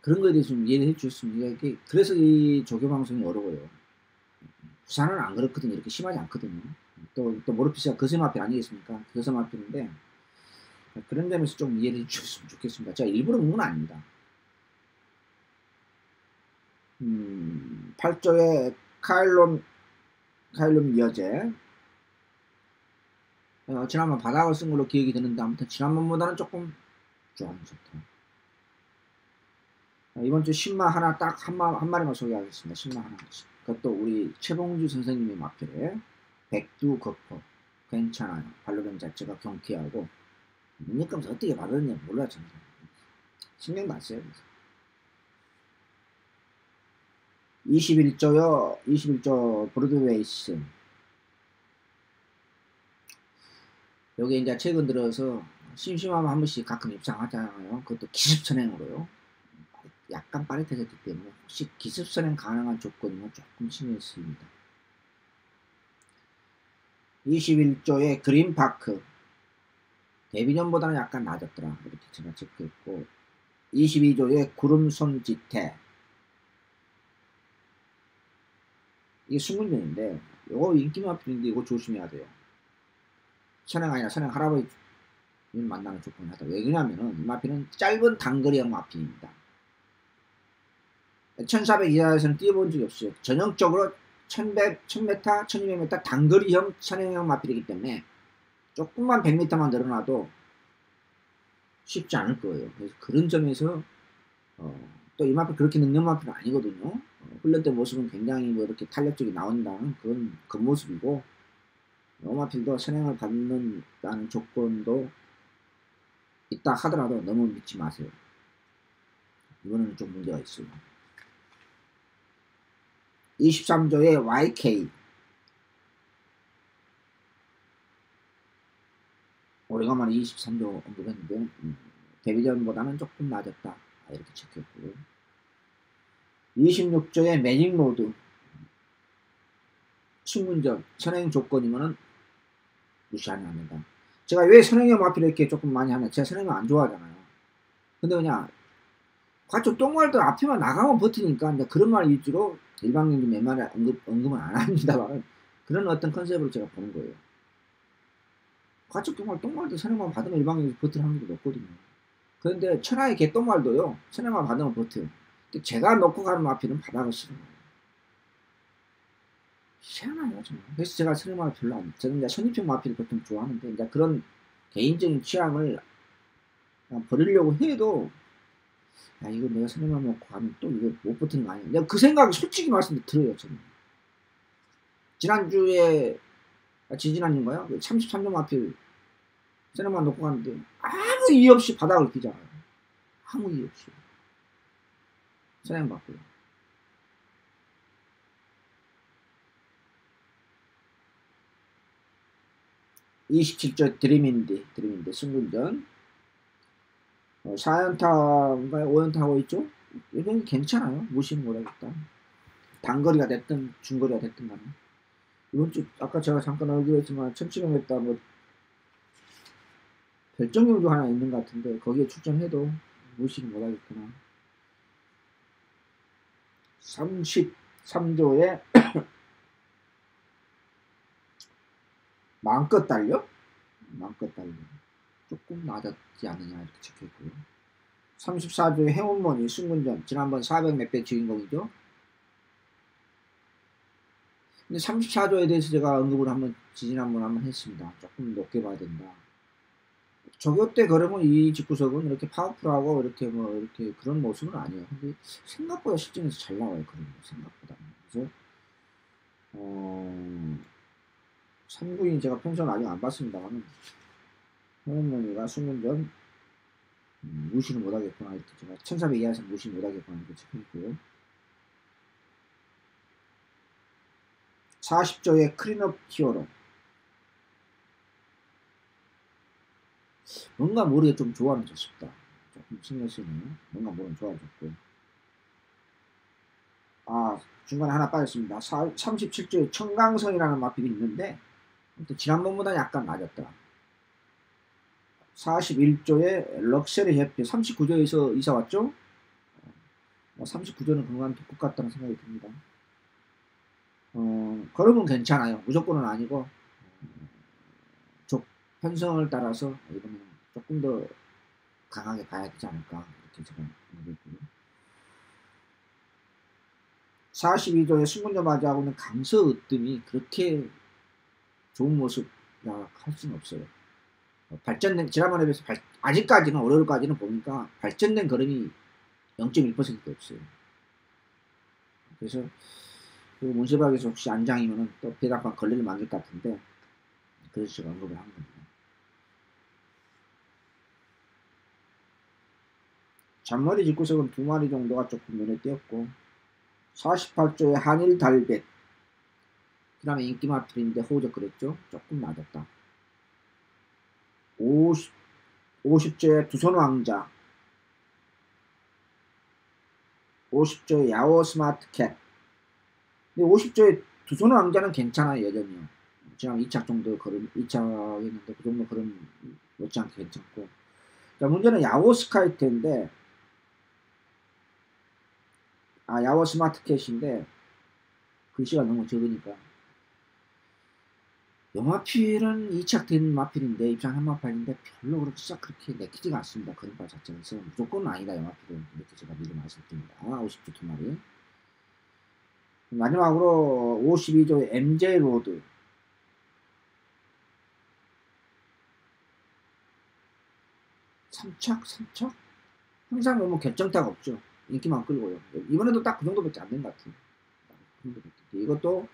그런 거에 대해서 좀 이해를 해주셨으면 그래서 이 조교방송이 어려워요. 부산은 안 그렇거든요. 이렇게 심하지 않거든요. 또 모르피스가 거세마필 아니겠습니까? 거세마필인데 그런 점에서 좀 이해를 해주셨으면 좋겠습니다. 제가 일부러 먹은 건 아닙니다. 8조의 카일롬 여제. 지난번 바닥을 쓴 걸로 기억이 드는데 아무튼 지난번보다는 조금 좀 좋다. 이번 주 신마 하나 딱 한 마리만 소개하겠습니다. 신마 하나. 그것도 우리 최봉주 선생님의 마필에 백두 거퍼. 괜찮아요. 반려견 자체가 경쾌하고 능력감사 어떻게 받았냐 몰라 정말. 신경도 안 써요. 21조요. 21조 브로드웨이스. 여기 이제 최근 들어서 심심하면 한 번씩 가끔 입장하잖아요. 그것도 기습선행으로요. 약간 빠릿해졌기 때문에 혹시 기습선행 가능한 조건이면 조금 신경 쓰입니다. 21조의 그린파크. 데뷔전보다는 약간 낮았더라. 이렇게 제가 체크했고 22조의 구름손지태. 이게 승문전인데 이거 인기마필인데 이거 조심해야 돼요. 선행 아니라 선행 할아버지 만나는 조건이 하다. 왜 그러냐면은 이 마필은 짧은 단거리형 마필입니다. 1400 이하에서는 뛰어본 적이 없어요. 전형적으로 1100, 1000m, 1200m 단거리형 선행형 마필이기 때문에 조금만 100m만 늘어나도 쉽지 않을 거예요. 그래서 그런 점에서 또 이 마필 그렇게 능력 마필은 아니거든요. 훈련 때 모습은 굉장히 뭐 이렇게 탄력적이 나온다는 그런 겉모습이고 이 마필도 선행을 받는다는 조건도 있다 하더라도 너무 믿지 마세요. 이거는 좀 문제가 있어요. 23조의 YK. 오래간만에 23조 언급했는데 데뷔전보다는 조금 낮았다. 이렇게 체크했고요. 26조의 매직로드. 신문전 선행 조건이면은 무시하면 안 된다. 제가 왜 선행형 마필을 이렇게 조금 많이 하냐. 제가 선행을 안 좋아하잖아요. 근데 그냥 과쪽 똥말도 앞에만 나가면 버티니까 이제 그런 말 위주로 일반인들 몇 마리 언급은 안 합니다만 그런 어떤 컨셉으로 제가 보는 거예요. 과쪽 똥말도 선행만 받으면 일반인들 버틸 확률이 높거든요. 그런데 천하의 개똥말도요. 선행만 받으면 버텨요. 제가 놓고 가는 마필은 바닥을 쓰는 거예요. 희한하죠 정말. 그래서 제가 선행만 별로 안. 저는 이제 선입형 마필을 보통 좋아하는데 이제 그런 개인적인 취향을 그냥 버리려고 해도 야 이거 내가 선행만 놓고 가면 또 이거 못 버티는 거 아니야. 내가 그 생각이 솔직히 말씀드려 들어요 저는. 지난주에 지지난주인가요? 33점 마필 선행만 놓고 갔는데 아무 이유 없이 바닥을 기잖아요. 아무 이유 없이. 선행 받고요. 27조 드림인디 승군전 4연타인가요? 5연타 하고 있죠? 이건 괜찮아요. 무시는 못하겠다. 단거리가 됐든 중거리가 됐든 간에 이번 주 아까 제가 잠깐 알기로 했지만 천치명했다 뭐 별정용도 하나 있는 것 같은데 거기에 출전해도 무시를 못하겠구나. 33조에 마음껏 달려? 마음껏 달려. 조금 낮았지 않느냐 이렇게 적혀있고요. 34조의 해운머니 승군전 지난번 400 몇 배 주인공이죠. 근데 34조에 대해서 제가 언급을 지난번 한번 했습니다. 조금 높게 봐야 된다. 저교 때 그러면 이 집구석은 이렇게 파워풀하고 이렇게 뭐 이렇게 그런 모습은 아니에요. 근데 생각보다 실전에서 잘 나와요. 그런 거 생각보다. 그래서 3구인 제가 평소는 아직 안 봤습니다만 해운머니가 승군전 무시를 못하겠구나 이렇게 제가 1400 이하에서 무시 못하겠구나 이렇게 적혀있고요. 40조의 클린업 히어로 뭔가 모르게 좀 좋아하는 싶다. 조금 신경 쓰이네요. 뭔가 모르게 좋아졌고 중간에 하나 빠졌습니다. 37조의 청강성이라는 마필이 있는데 지난번보다 약간 낮았다. 41조의 럭셔리 해피 39조에서 이사 왔죠? 39조는 건강한 독국 같다는 생각이 듭니다. 걸음은 괜찮아요. 무조건은 아니고 편성을 따라서 이번에는 조금 더 강하게 봐야 되지 않을까 이렇게 제가 생각했고요. 42조의 승군자 맞이하고는 강서 으뜸이 그렇게 좋은 모습이라 할 수는 없어요. 발전된 지난번에 비해서 아직까지는 월요일까지는 보니까 발전된 걸음이 0.1%도 없어요. 그래서 그 문세박에서 혹시 안장이면은 또 배당판 걸리를 만들 것 같은데 그래서 제가 언급을 한 겁니다. 잔머리 집구석은 2마리 정도가 조금 눈에 띄었고 48조의 한일 달뱃 그 다음에 인기 마필인데 호적 그랬죠? 조금 낮았다. 50조의 두손왕자 50조의 야오 스마트캣 근데 50조의 두손왕자는 괜찮아요. 여전히요. 지난 2차 정도 걸음 2차 했는데 그 정도 걸음 못지않게 괜찮고 자 문제는 야오 스카이트인데 야오 스마트캣인데 글씨가 너무 적으니까 영마필은 2착된 마필인데 입장 한마필인데 별로 그렇게 내키지가 않습니다. 그림바 자체에서 무조건 아니다 영마필은 이렇게 제가 미리 말씀드립니다. 50조 2마리 마지막으로 52조 MJ 로드 3착? 항상 뭐 결정타가 없죠. 인기만 끌고요. 이번에도 딱 그 정도밖에 안 된 것 같아요. 이것도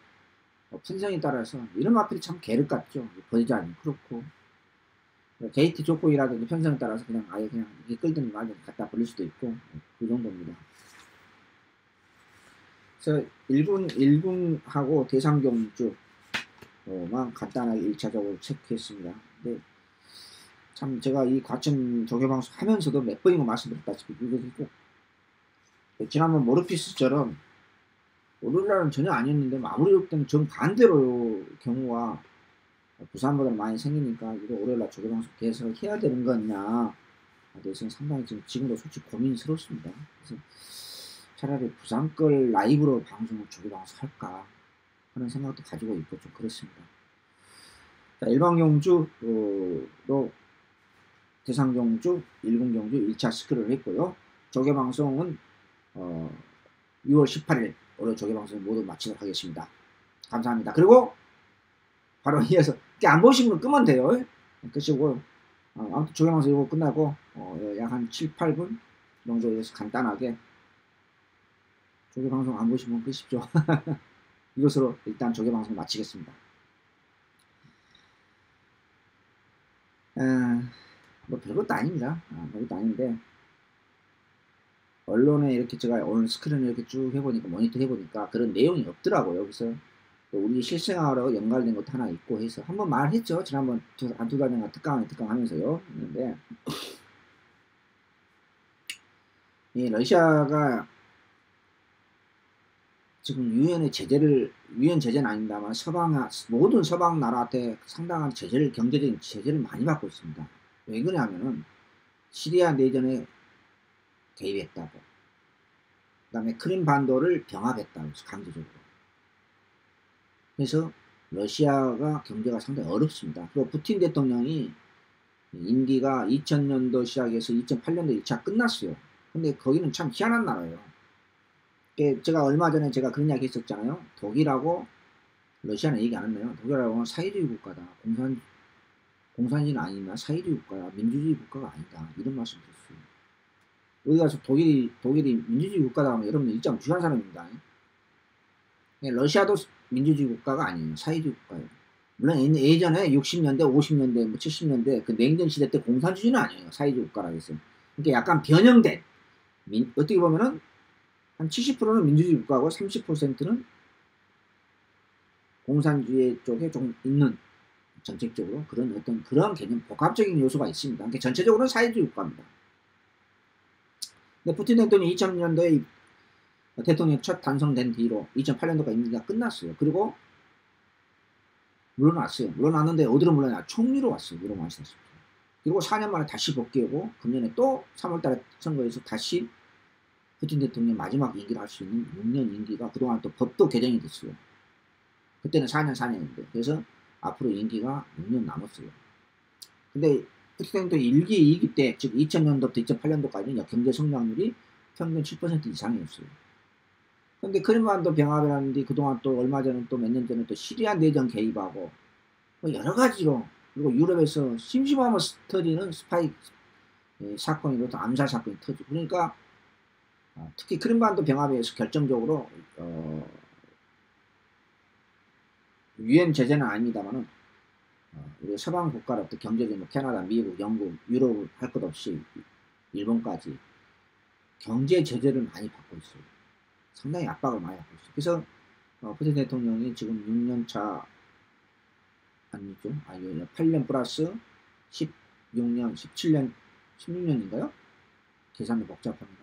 편성에 따라서 이런 마필이 참 계륵 같죠. 버리자니 그렇고 게이트 조건이라든지 편성에 따라서 그냥 아예 그냥 이게 끌든 말든 갖다 버릴 수도 있고 그 정도입니다. 그래서 1군하고 대상경주만 간단하게 1차적으로 체크했습니다. 근데 참 제가 이 과천 조교방송 하면서도 몇 번이고 말씀드렸다시피 이것이 꼭 지난번 모르피스처럼 월요일날은 전혀 아니었는데 마무리 때는 정반대로 경우가 부산보다 많이 생기니까 이거 월요일날 조교방송 개설을 해야 되는 거냐 대해서는 상당히 지금도 솔직히 고민스럽습니다. 그래서 차라리 부산 걸 라이브로 방송을 조교방송 할까 하는 생각도 가지고 있고 좀 그렇습니다. 자, 일반경주로 대상경주, 1군경주 1차 스크롤을 했고요. 조교방송은 6월 18일 올해 조교방송 모두 마치도록 하겠습니다. 감사합니다. 그리고 바로 이어서 안 보시면 끄면 돼요. 끄시고 아무튼 조교방송 이거 끝나고 약 한 7, 8분 정도에서 간단하게 조교방송 안 보시면 끄십시오. 이것으로 일단 조교방송 마치겠습니다. 뭐 별것도 아닙니다. 별것도 아닌데 언론에 이렇게 제가 오늘 스크린을 이렇게 쭉 해보니까 모니터 해보니까 그런 내용이 없더라고요. 그래서 우리 실생활하고 연관된 것도 하나 있고 해서 한번 말했죠. 지난번 두 달 전에 특강 하면서요. 했는데 이 러시아가 지금 유엔의 제재를 유엔 제재는 아닙니다만 모든 서방 나라한테 상당한 경제적인 제재를 많이 받고 있습니다. 왜 그러냐면은 시리아 내전에 개입했다고, 그 다음에 크림 반도를 병합했다고 해서 강제적으로. 그래서 러시아가 경제가 상당히 어렵습니다. 그리고 푸틴 대통령이 임기가 2000년도 시작해서 2008년도 1차 끝났어요. 근데 거기는 참 희한한 나라예요. 제가 얼마 전에 제가 그런 이야기 했었잖아요. 독일하고 러시아는 얘기 안 했나요? 독일하고는 사회주의 국가다. 공산주의는 아니나 사회주의 국가야. 민주주의 국가가 아니다. 이런 말씀 드렸어요. 여기 가서 독일이 민주주의 국가다 하면 여러분들 입장 주한 사람입니다. 러시아도 민주주의 국가가 아니에요. 사회주의 국가예요. 물론 예전에 60년대, 50년대, 뭐 70년대 그 냉전 시대 때 공산주의는 아니에요. 사회주의 국가라고 했어요. 그러니까 약간 변형된, 어떻게 보면은 한 70%는 민주주의 국가고 30%는 공산주의 쪽에 좀 있는, 정책적으로 그런 개념, 복합적인 요소가 있습니다. 그러니까 전체적으로는 사회주의 국가입니다. 근데 푸틴 대통령이 2000년도에 대통령 첫 탄생된 뒤로 2008년도가 임기가 끝났어요. 그리고 물러났어요. 물러났는데 어디로 물러나냐? 총리로 왔어요. 여러분 아시다시피. 그리고 4년 만에 다시 복귀하고 금년에 또 3월달에 선거에서 다시 푸틴 대통령 마지막 임기를 할 수 있는 6년 임기가, 그동안 또 법도 개정이 됐어요. 그때는 4년인데 그래서 앞으로 임기가 6년 남았어요. 근데 푸틴 대통령 1기, 2기 때, 즉 2000년도부터 2008년도까지는 경제 성장률이 평균 7% 이상이었어요. 근데 크림반도 병합이라는 게 그동안 또 얼마 전에 또 몇 년 전에 또 시리아 내전 개입하고 뭐 여러 가지로, 그리고 유럽에서 심심하면 터지는 스파이 사건이고 또 암살 사건이 터지고, 그러니까 특히 크림반도 병합에서 결정적으로 유엔 제재는 아닙니다만은 우리 서방 국가로부터 경제적으로 캐나다, 미국, 영국, 유럽 할 것 없이 일본까지 경제 제재를 많이 받고 있어요. 상당히 압박을 많이 받고 있어요. 그래서 푸틴 대통령이 지금 6년차 아니죠? 8년 플러스 16년, 17년, 16년인가요? 계산도 복잡합니다.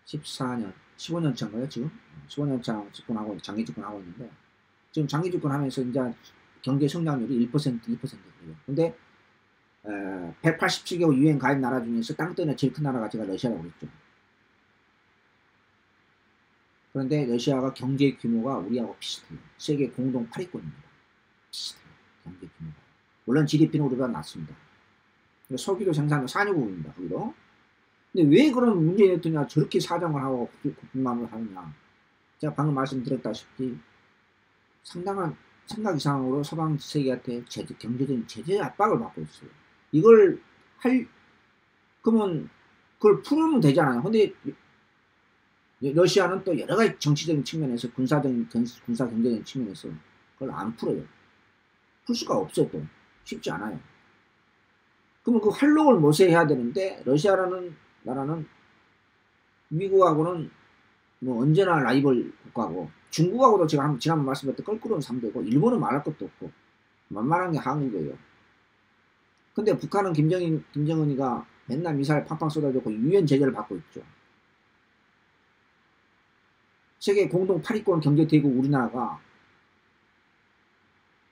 14년, 15년 차인가요, 지금? 15년 차 장기 집권하고 있는데, 지금 장기 집권하면서 이제 경제 성장률이 1%, 2%예요. 근데 187개국 유엔 가입 나라 중에서 땅덩이가 제일 큰 나라가 제가 러시아라고 그랬죠. 그런데 러시아가 경제 규모가 우리하고 비슷해요. 세계 공동 8위권입니다. 비슷해요. 경제 규모가. 물론 GDP는 우리보다 낮습니다. 석유도 생산도 산유국입니다. 거기도. 근데 왜 그런 문재인 대통령이 저렇게 사정을 하고 국빈만을 하느냐. 제가 방금 말씀드렸다시피 상당한 생각 이상으로 서방 세계한테 경제적인 제재 압박을 받고 있어요. 그러면 그걸 풀으면 되잖아요. 근데 러시아는 또 여러 가지 정치적인 측면에서 군사 경제적인 측면에서 그걸 안 풀어요. 풀 수가 없어요. 또 쉽지 않아요. 그러면 그 활동을 모색해야 되는데, 러시아라는 나라는 미국하고는 뭐 언제나 라이벌 국가고, 중국하고도 제가 지난번 말씀드렸던 껄끄러운 상대고, 일본은 말할 것도 없고 만만한 게 한국이에요. 근데 북한은 김정은이가 맨날 미사일 팡팡 쏟아졌고 유엔 제재를 받고 있죠. 세계 공동 8위권 경제대국 우리나라가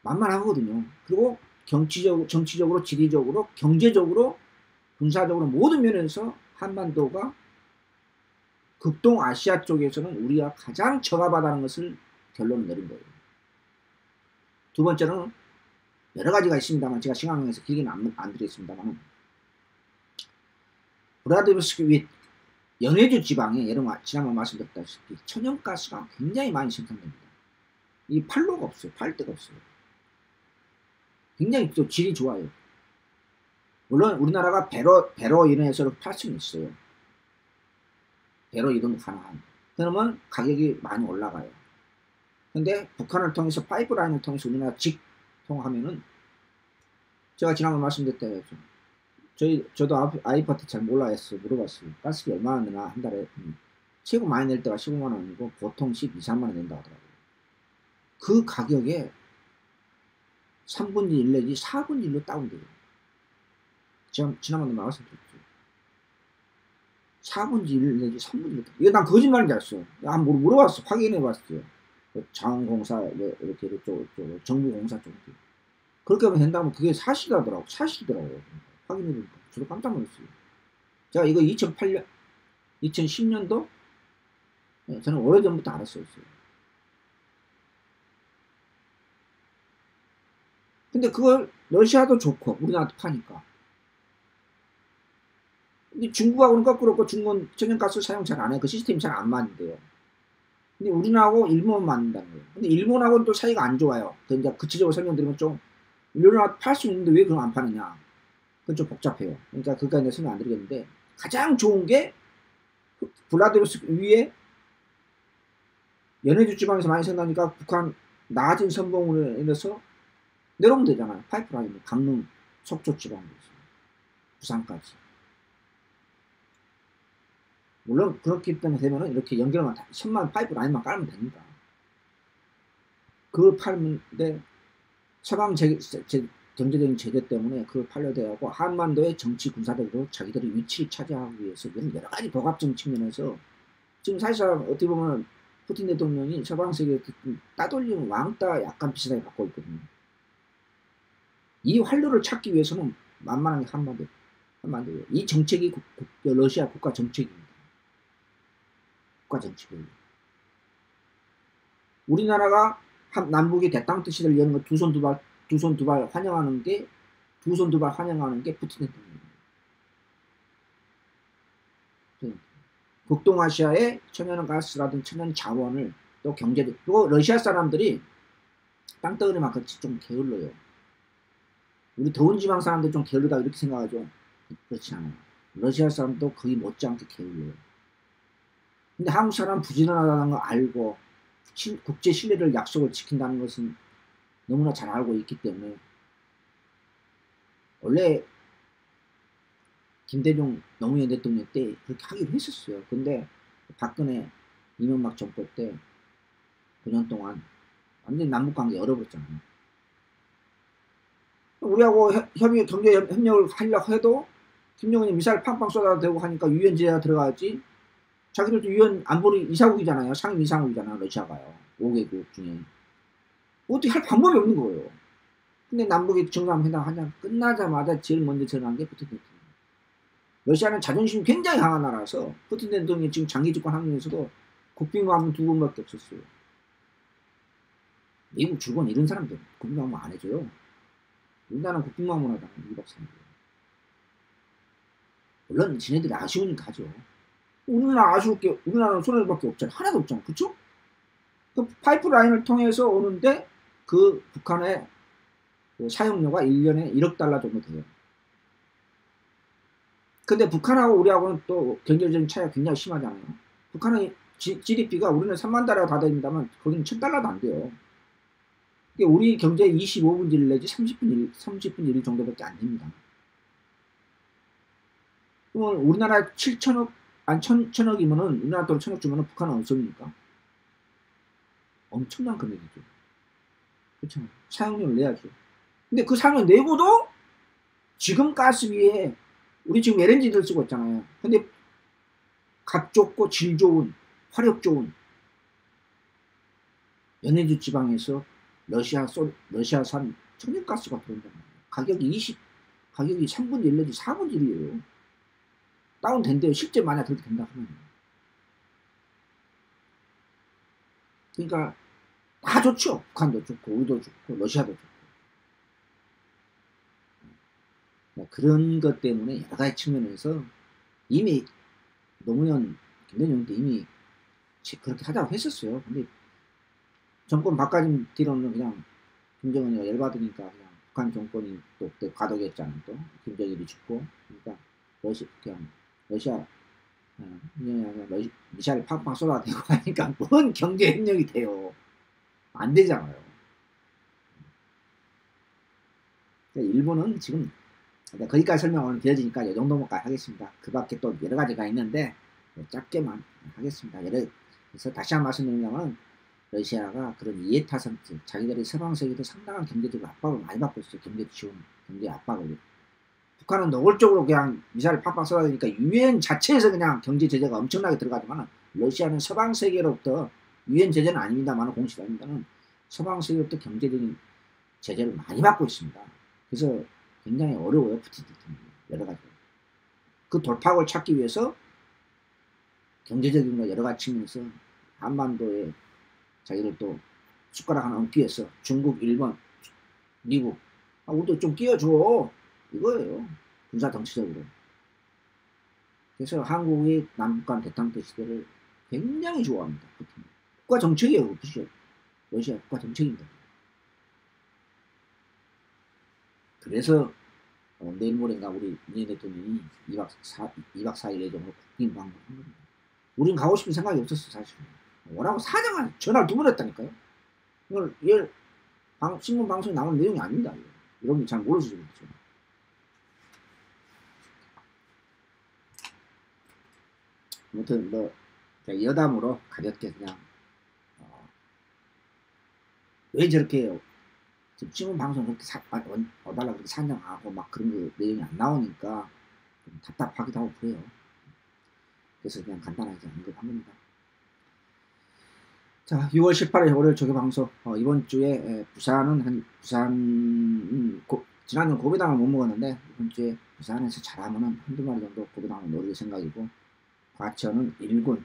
만만하거든요. 그리고 정치적으로, 지리적으로, 경제적으로, 군사적으로 모든 면에서 한반도가 극동아시아 쪽에서는 우리가 가장 저가하다는 것을 결론을 내린 거예요. 두 번째는 여러 가지가 있습니다만 제가 시간 관계에서 길게는 안 드리겠습니다만, 브라디보스키 연해주 지방에 지난번 말씀드렸다시피 천연가스가 굉장히 많이 생산됩니다. 이 팔로가 없어요. 팔 데가 없어요. 굉장히 또 질이 좋아요. 물론 우리나라가 배로 인해서 팔 수는 있어요. 배로 이동 가능한. 그러면 가격이 많이 올라가요. 근데 북한을 통해서 파이프라인을 통해서 우리나라 직통하면은, 제가 지난번 말씀드렸다요. 저도 아이파트 잘 몰라 했어요. 물어봤어요. 가스비 얼마나 내나 한 달에. 최고 많이 낼 때가 15만 원이고 보통 12, 3만 원 낸다고 하더라고요. 그 가격에 3분의 1 내지 4분의 1로 다운돼요. 제가 지난번에 말씀드렸죠. 4분의 1 내지 3분의 1. 이거 난 거짓말인 줄 알았어. 한번 물어봤어. 확인해 봤어요. 자원공사 뭐 이렇게 정부 공사 쪽 그렇게 하면 된다면 그게 사실이더라고요. 확인해 보니까 저도 깜짝 놀랐어요. 제가 이거 2008년, 2010년도 저는 오래전부터 알았어요. 근데 그걸 러시아도 좋고 우리나라도 파니까. 근데 중국하고는 거꾸로 고 중국은 천연가스 사용 잘 안 해. 그 시스템이 잘 안 맞는데요. 근데 우리나라하고 일본은 맞는다는 거예요. 근데 일본하고는 또 사이가 안 좋아요. 그 이제 구체적으로 설명드리면 좀 일본하고 팔 수 있는데 왜 그걸 안 파느냐. 그건 좀 복잡해요. 그러니까 그까지 이제 설명 안 드리겠는데 가장 좋은 게 블라디보스토크 위에 연해주 지방에서 많이 생각하니까 북한 낮은 선봉으로 인해서 내려오면 되잖아요. 파이프라인, 강릉, 속초 지방에서 부산까지. 물론 그렇기 때문에 되면은 이렇게 연결만 선만 파이프라인만 깔면 됩니다. 그걸 팔는데 서방 경제적인 제재 때문에 그걸 팔려야 되고 한반도의 정치 군사적으로 자기들의 위치를 차지하기 위해서 이런 여러 가지 복합적 측면에서 지금 사실상 어떻게 보면 푸틴 대통령이 서방 세계에 따돌리는 왕따 약간 비슷하게 갖고 있거든요. 이 활로를 찾기 위해서는 만만한 게 한반도예요. 이 정책이 러시아 국가 정책입니다. 국가 정책이에요. 우리나라가 남북이 대땅 뜻이 들려는 거 두 손 두 발 환영하는 게 푸틴 대통령입니다. 북동아시아의 천연가스라든 천연 자원을 또 경제적 또 러시아 사람들이 땅덩어리만 같이 좀 게을러요. 우리 더운 지방 사람들 좀 게으르다 이렇게 생각하죠. 그렇지 않아요. 러시아 사람도 거의 못지않게 게을러요. 근데 한국 사람 부지런하다는 거 알고 국제 신뢰를 약속을 지킨다는 것은 너무나 잘 알고 있기 때문에 원래 김대중 노무현 대통령 때 그렇게 하기로 했었어요. 근데 박근혜 이명박 정권 때 9년 동안 완전히 남북관계 얼어버렸잖아요. 우리하고 경제 협력을 하려고 해도 김정은이 미사일 팡팡 쏟아대고 하니까 유엔 제재가 들어가지. 자기들도 유엔 안보리 이사국이잖아요. 상임 이사국이잖아요. 러시아가요. 5개국 중에. 어떻게 할 방법이 없는 거예요. 근데 남북이 정상회담 하냐 끝나자마자 제일 먼저 전화한 게 푸틴 대통령. 러시아는 자존심이 굉장히 강한 나라라서 푸틴 대통령이 지금 장기 집권 환경에서도 국빈과문 2번밖에 없었어요. 미국 주권 이런 사람들 국빈과문 안 해줘요. 우리나라는 국빈과문 하다가 2박 3일. 물론 지네들이 아쉬우니까 하죠. 우리나라는 손해밖에 없잖아. 하나도 없잖아. 그쵸? 그 파이프라인을 통해서 오는데 그 북한의 그 사용료가 1년에 1억 달러 정도 돼요. 근데 북한하고 우리하고는 또 경제적인 차이가 굉장히 심하잖아요. 북한의 GDP가 우리는 3만 달러가 다 됩니다만 거기는 1000달러도 안 돼요. 우리 경제의 25분의 1 내지 30분의 1 정도밖에 안 됩니다. 그러면 우리나라 7천억, 한 1000억이면은, 우리나라 돈 1000억 주면은 북한은 없습니까? 엄청난 금액이죠. 그렇죠. 사용료를 내야죠. 근데 그 사용료 내고도 지금 가스비에 우리 지금 LNG를 쓰고 있잖아요. 근데 값 좋고 질 좋은, 화력 좋은 연해주 지방에서 러시아산 천연가스가 들어온단 말이에요. 가격이 3분의 1 내지 4분의 1이에요. 다운된대요. 실제 만약 그렇게 된다 하면. 그러니까 다 좋죠. 북한도 좋고 우리도 좋고 러시아도 좋고. 그런 것 때문에 여러 가지 측면에서 이미 노무현 김대중 때 이미 그렇게 하자고 했었어요. 근데 정권 바꿔진 뒤로는 그냥 김정은이가 열받으니까 그냥 북한 정권이 또 그때 과도기했잖아요. 또 김정일이 죽고 그러니까 러시아 미사일 팍팍 쏟아대고 하니까 뭔 경제 협력이 돼요. 안 되잖아요. 그러니까 일본은 지금 거기까지 설명은 길어지니까 이 정도만 하겠습니다. 그 밖에 또 여러 가지가 있는데 짧게만 하겠습니다. 그래서 다시 한 번 말씀드리면 러시아가 그런 이해타산, 자기들이 서방 세계도 상당한 경제적 압박을 많이 받고 있어요. 경제 압박을. 북한은 노골적으로 그냥 미사일 팍팍 쏟아대니까 유엔 자체에서 그냥 경제 제재가 엄청나게 들어가지만 러시아는 서방 세계로부터 유엔 제재는 아닙니다만 공식 아닙니다는 서방 세계로부터 경제적인 제재를 많이 받고 있습니다. 그래서 굉장히 어려워요. FTT 여러 가지. 그 돌파구를 찾기 위해서 경제적인 여러 가지 측면에서 한반도에 자기들 또 숟가락 하나 얹기 위해서 중국, 일본, 미국 우리도 좀 끼워줘 이거예요. 군사 정치적으로. 그래서 한국이 남북 간 대탕제 시대를 굉장히 좋아합니다. 국가 정책이에요. 러시아 국가 정책입니다. 그래서 내일 모레인가 우리 문재인 대통령이 2박 4일 예정으로 국빈 방문을 한 겁니다. 우린 가고 싶은 생각이 없었어 사실은. 뭐라고 사정한 전화를 2번 했다니까요. 이걸 신문 방송에 나오는 내용이 아닙니다. 여러분이 잘 모르시죠. 그렇죠? 아무튼 뭐 여담으로 가볍게 그냥 왜 저렇게 해요? 지금 신문 방송 그렇게 어달라 그렇게 산정하고 막 그런 거 내용이 안 나오니까 좀 답답하기도 하고 그래요. 그래서 그냥 간단하게 언급한 겁니다. 자, 6월 18일 월요일 조교 방송. 이번 주에 부산은 지난주 고비당을 못 먹었는데 이번 주에 부산에서 잘하면은 한두 마리 정도 고비당을 노릴 생각이고, 과천은 1군,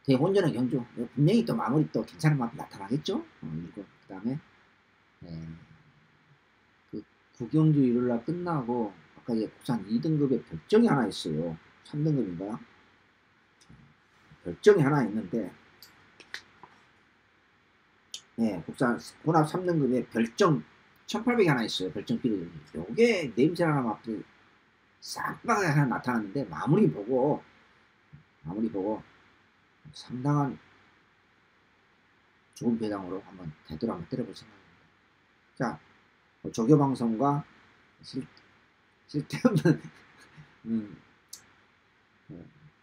대혼전은 경주. 분명히 또 마무리 또 괜찮은 맛이 나타나겠죠. 1군. 그 다음에 그 구경주 일요일날 끝나고 아까 이제 국산 2등급의 별정이 하나 있어요. 3등급인가? 별정이 하나 있는데, 국산 혼합 3등급의 별정 1800이 하나 있어요. 별정 피르. 요게 냄새 하나 맡고 싹바닥에 하나 나타났는데, 마무리 보고 상당한 좋은 배당으로 한번 대도로 한번 때려볼 생각입니다. 자, 조교 방송과 쓸데없는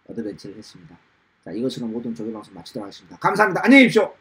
어드벤처를 했습니다. 자, 이것으로 모든 조교 방송 마치도록 하겠습니다. 감사합니다. 안녕히 계십시오.